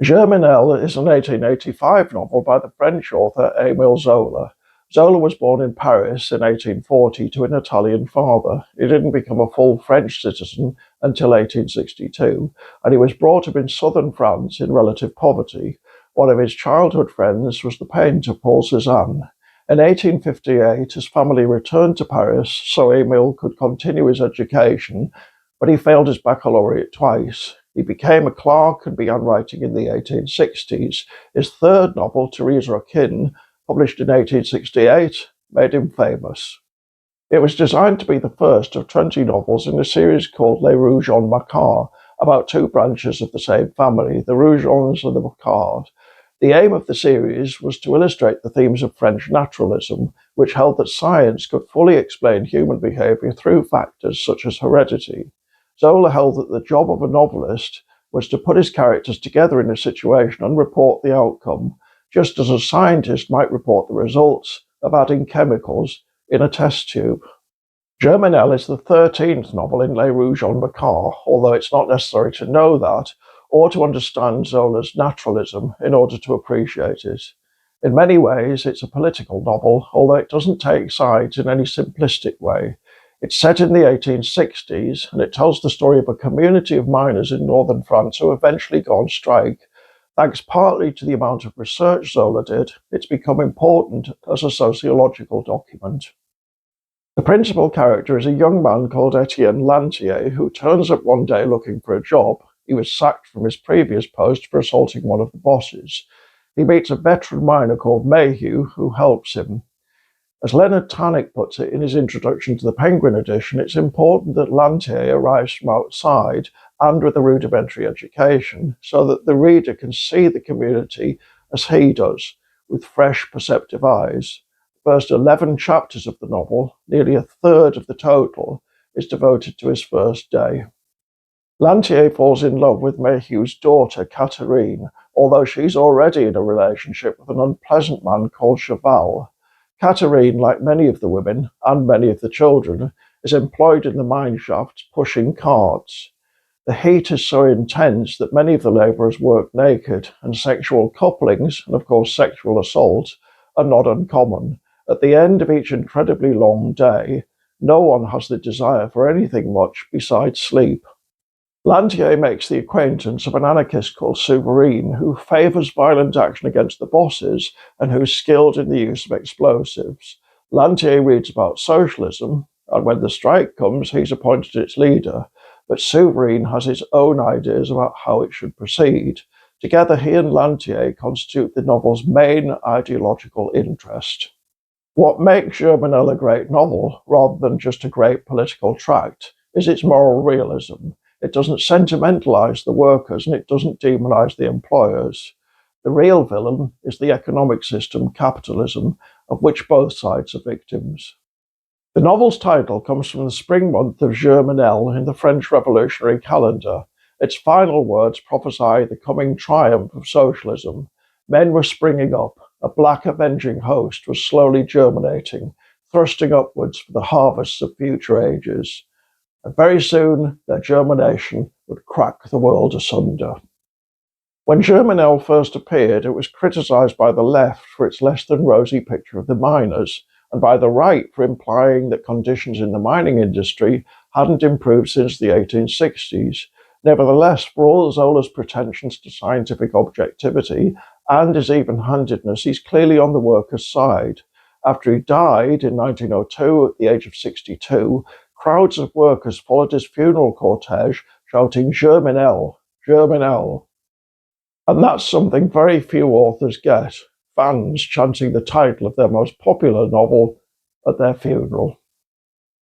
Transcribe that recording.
Germinal is an 1885 novel by the French author Émile Zola. Zola was born in Paris in 1840 to an Italian father. He didn't become a full French citizen until 1862, and he was brought up in southern France in relative poverty. One of his childhood friends was the painter Paul Cézanne. In 1858, his family returned to Paris so Émile could continue his education, but he failed his baccalaureate twice. He became a clerk and began writing in the 1860s. His third novel, Teresa Akin, published in 1868, made him famous. It was designed to be the first of 20 novels in a series called Les Rougon Macquart, about two branches of the same family, the Rougons and the Macquarts. The aim of the series was to illustrate the themes of French naturalism, which held that science could fully explain human behavior through factors such as heredity. Zola held that the job of a novelist was to put his characters together in a situation and report the outcome, just as a scientist might report the results of adding chemicals in a test tube. Germinal is the 13th novel in Les Rougon Macquart, although it's not necessary to know that or to understand Zola's naturalism in order to appreciate it. In many ways, it's a political novel, although it doesn't take sides in any simplistic way. It's set in the 1860s, and it tells the story of a community of miners in northern France who eventually go on strike. Thanks partly to the amount of research Zola did, it's become important as a sociological document. The principal character is a young man called Etienne Lantier, who turns up one day looking for a job. He was sacked from his previous post for assaulting one of the bosses. He meets a veteran miner called Mayhew, who helps him. As Leonard Tannick puts it in his introduction to the Penguin edition, it's important that Lantier arrives from outside and with a rudimentary education, so that the reader can see the community as he does, with fresh, perceptive eyes. The first 11 chapters of the novel, nearly a third of the total, is devoted to his first day. Lantier falls in love with Mayhew's daughter, Catherine, although she's already in a relationship with an unpleasant man called Cheval. Catherine, like many of the women and many of the children, is employed in the mine shafts pushing carts. The heat is so intense that many of the labourers work naked, and sexual couplings, and of course sexual assault, are not uncommon. At the end of each incredibly long day, no one has the desire for anything much besides sleep. Lantier makes the acquaintance of an anarchist called Souverine, who favours violent action against the bosses and who's skilled in the use of explosives. Lantier reads about socialism, and when the strike comes, he's appointed its leader. But Souverine has his own ideas about how it should proceed. Together, he and Lantier constitute the novel's main ideological interest. What makes Germinal a great novel, rather than just a great political tract, is its moral realism. It doesn't sentimentalize the workers and it doesn't demonize the employers. The real villain is the economic system, capitalism, of which both sides are victims. The novel's title comes from the spring month of Germinal in the French Revolutionary calendar. Its final words prophesy the coming triumph of socialism. Men were springing up. A black avenging host was slowly germinating, thrusting upwards for the harvests of future ages. And very soon their germination would crack the world asunder. When Germinal first appeared, it was criticised by the left for its less than rosy picture of the miners, and by the right for implying that conditions in the mining industry hadn't improved since the 1860s. Nevertheless, for all Zola's pretensions to scientific objectivity and his even-handedness, he's clearly on the workers' side. After he died in 1902 at the age of 62, crowds of workers followed his funeral cortege, shouting Germinal, Germinal. And that's something very few authors get, fans chanting the title of their most popular novel at their funeral.